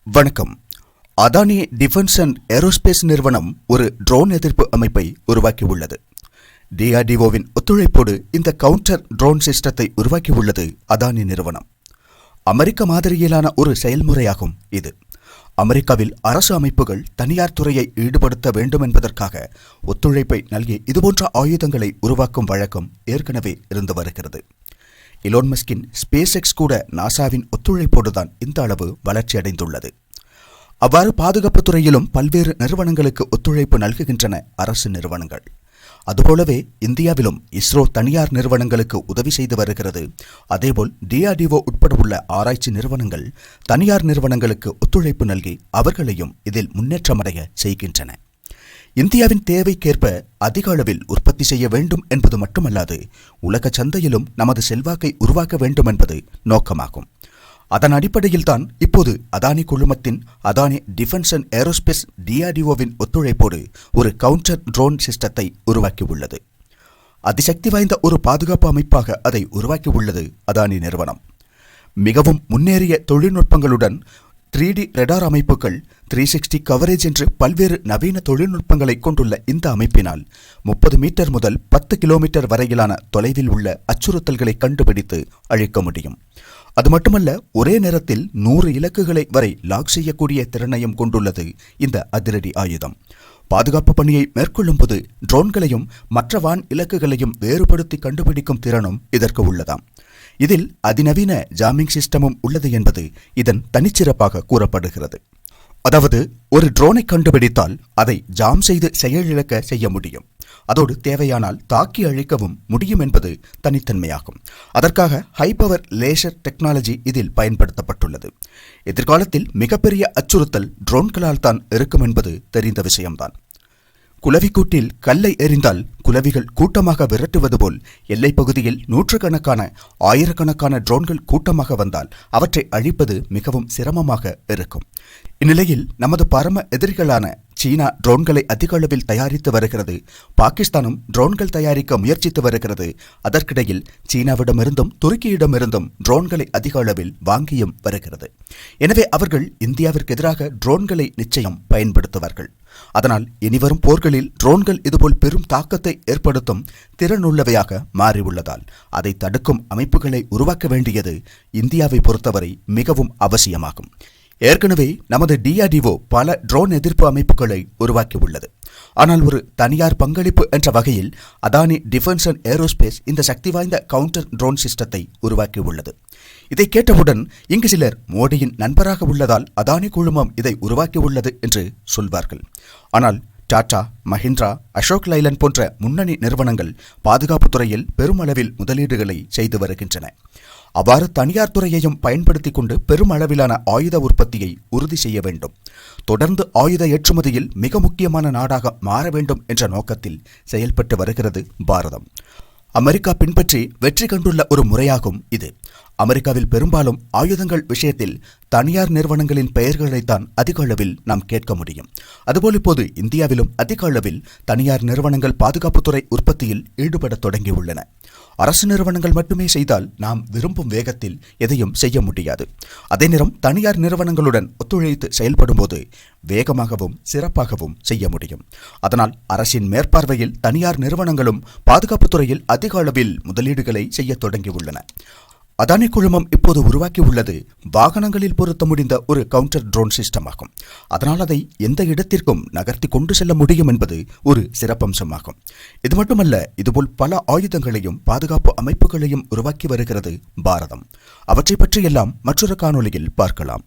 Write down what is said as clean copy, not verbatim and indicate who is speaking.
Speaker 1: வணக்கம். Adani defence and aerospace நிறுவனம் ஒரு ட்ரோன் எதிர்ப்பு அமைப்பை உருவாக்கியுள்ளது. DRDOவின் ஒத்துழைப்போடு இந்த கவுண்டர் ட்ரோன் சிஸ்டத்தை உருவாக்கியுள்ளது அதானி நிறுவனம். அமெரிக்க மாதிரியிலான ஒரு செயல்முறையாகும் இது. அமெரிக்காவில் அரசு அமைப்புகள் தனியார் துறையை ஈடுபடுத்த வேண்டும் என்பதற்காக ஒத்துழைப்பை நல்கி இதுபோன்ற ஆயுதங்களை உருவாக்கும் வழக்கம் ஏற்கனவே இருந்து வருகிறது. இலோன் மஸ்கின் ஸ்பேஸ் எக்ஸ் கூட நாசாவின் ஒத்துழைப்போடுதான் இந்த அளவு வளர்ச்சியடைந்துள்ளது. அவ்வாறு பாதுகாப்பு துறையிலும் பல்வேறு நிறுவனங்களுக்கு ஒத்துழைப்பு நல்குகின்றன அரசு நிறுவனங்கள். அதுபோலவே இந்தியாவிலும் இஸ்ரோ தனியார் நிறுவனங்களுக்கு உதவி செய்து வருகிறது. அதேபோல் DRDO உட்பட உள்ள ஆராய்ச்சி நிறுவனங்கள் தனியார் நிறுவனங்களுக்கு ஒத்துழைப்பு நல்கி அவர்களையும் இதில் முன்னேற்றமடைய செய்கின்றன. இந்தியாவின் தேவைக்கேற்ப அதிக அளவில் உற்பத்தி செய்ய வேண்டும் என்பது மட்டுமல்லாது உலக சந்தையிலும் நமது செல்வாக்கை உருவாக்க வேண்டும் என்பது நோக்கமாகும். அதன் அடிப்படையில்தான் இப்போது அதானி குழுமத்தின் அதானி டிஃபென்ஸ் அண்ட் ஏரோஸ்பேஸ் DRDOவின் ஒத்துழைப்போடு ஒரு கவுண்டர் ட்ரோன் சிஸ்டத்தை உருவாக்கியுள்ளது. அதிசக்தி வாய்ந்த ஒரு பாதுகாப்பு அமைப்பாக அதை உருவாக்கியுள்ளது அதானி நிறுவனம். மிகவும் முன்னேறிய தொழில்நுட்பங்களுடன் 3D ரடார் அமைப்புகள், 360 கவரேஜ் என்று பல்வேறு நவீன தொழில்நுட்பங்களை கொண்டுள்ள இந்த அமைப்பினால் 30 மீட்டர் முதல் 10 கிலோமீட்டர் வரையிலான தொலைவில் உள்ள அச்சுறுத்தல்களை கண்டுபிடித்து அழிக்க முடியும். அது மட்டுமல்ல, ஒரே நேரத்தில் 100 இலக்குகளை வரை லாக் செய்யக்கூடிய திறனையும் கொண்டுள்ளது இந்த அதிரடி ஆயுதம். பாதுகாப்பு பணியை மேற்கொள்ளும் போது ட்ரோன்களையும் மற்ற வான் இலக்குகளையும் வேறுபடுத்தி கண்டுபிடிக்கும் திறனும் இதற்கு உள்ளதாம். இதில் அதிநவீன ஜாமிங் சிஸ்டமும் உள்ளது என்பது இதன் தனிச்சிறப்பாக கூறப்படுகிறது. அதாவது, ஒரு ட்ரோனை கண்டுபிடித்தால் அதை ஜாம் செய்து செயலிழக்க செய்ய முடியும். அதோடு தேவையானால் தாக்கி அழிக்கவும் முடியும் என்பது தனித்தன்மையாகும். அதற்காக ஹை பவர் லேசர் டெக்னாலஜி இதில் பயன்படுத்தப்பட்டுள்ளது. எதிர்காலத்தில் மிகப்பெரிய அச்சுறுத்தல் ட்ரோன்களால் தான் இருக்கும் என்பது தெரிந்த விஷயம்தான். குளவிக்கூட்டில் கல்லை எறிந்தால் குளவிகள் கூட்டமாக விரட்டுவது போல் எல்லைப் பகுதியில் நூற்றுக்கணக்கான ஆயிரக்கணக்கான ட்ரோன்கள் கூட்டமாக வந்தால் அவற்றை அழிப்பது மிகவும் சிரமமாக இருக்கும். இந்நிலையில் நமது பரம எதிரிகளான சீனா ட்ரோன்களை அதிக அளவில் தயாரித்து வருகிறது. பாகிஸ்தானும் ட்ரோன்கள் தயாரிக்க முயற்சித்து வருகிறது. அதற்கிடையில் சீனாவிடமிருந்தும் துருக்கியிடமிருந்தும் ட்ரோன்களை அதிக அளவில் வாங்கியும் வருகிறது. எனவே அவர்கள் இந்தியாவிற்கு எதிராக ட்ரோன்களை நிச்சயம் பயன்படுத்துவார்கள். அதனால் இனிவரும் போர்களில் ட்ரோன்கள் இதுபோல் பெரும் தாக்கத்தை ஏற்படுத்தும் திறனுள்ளவையாக மாறியுள்ளதால் அதை தடுக்கும் அமைப்புகளை உருவாக்க வேண்டியது இந்தியாவை பொறுத்தவரை மிகவும் அவசியமாகும். ஏற்கனவே நமது DRDO பல ட்ரோன் எதிர்ப்பு அமைப்புகளை உருவாக்கியுள்ளது. ஆனால் ஒரு தனியார் பங்களிப்பு என்ற வகையில் அதானி டிஃபென்ஸ் அண்ட் ஏரோஸ்பேஸ் இந்த சக்தி வாய்ந்த கவுண்டர் ட்ரோன் சிஸ்டத்தை உருவாக்கியுள்ளது. இதை கேட்டவுடன் இங்கு சிலர் மோடியின் நண்பராக உள்ளதால் அதானி குழுமம் இதை உருவாக்கியுள்ளது என்று சொல்வார்கள். ஆனால் டாடா, மஹிந்திரா, அசோக் லைலண்ட் போன்ற முன்னணி நிறுவனங்கள் பாதுகாப்பு துறையில் பெருமளவில் முதலீடுகளை செய்து வருகின்றன. அவ்வாறு தனியார் துறையையும் பயன்படுத்திக் கொண்டு பெரும் அளவிலான ஆயுத உற்பத்தியை உறுதி செய்ய வேண்டும். தொடர்ந்து ஆயுத ஏற்றுமதியில் மிக முக்கியமான நாடாக மாற வேண்டும் என்ற நோக்கத்தில் செயல்பட்டு வருகிறது பாரதம். அமெரிக்கா பின்பற்றி வெற்றி கண்டுள்ள ஒரு முறையாகும் இது. அமெரிக்காவில் பெரும்பாலும் ஆயுதங்கள் விஷயத்தில் தனியார் நிறுவனங்களின் பெயர்களைத்தான் அதிக அளவில் நாம் கேட்க முடியும். அதுபோல் இப்போது இந்தியாவிலும் அதிக அளவில் தனியார் நிறுவனங்கள் பாதுகாப்புத்துறை உற்பத்தியில் ஈடுபட தொடங்கியுள்ளன. அரசு நிறுவனங்கள் மட்டுமே செய்தால் நாம் விரும்பும் வேகத்தில் எதையும் செய்ய முடியாது. அதே நேரம் தனியார் நிறுவனங்களுடன் ஒத்துழைத்து செயல்படும் போது வேகமாகவும் சிறப்பாகவும் செய்ய முடியும். அதனால் அரசின் மேற்பார்வையில் தனியார் நிறுவனங்களும் பாதுகாப்புத்துறையில் அதிக அளவில் முதலீடுகளை செய்ய தொடங்கியுள்ளன. அதானி குழுமம் இப்போது உருவாக்கியுள்ளது வாகனங்களில் பொருத்த முடிந்த ஒரு கவுண்டர் ட்ரோன் சிஸ்டம் ஆகும். அதனால் அதை எந்த இடத்திற்கும் நகர்த்தி கொண்டு செல்ல முடியும் என்பது ஒரு சிறப்பம்சமாகும். இது மட்டுமல்ல, இதுபோல் பல ஆயுதங்களையும் பாதுகாப்பு அமைப்புகளையும் உருவாக்கி வருகிறது பாரதம். அவற்றை பற்றியெல்லாம் மற்றொரு காணொளியில் பார்க்கலாம்.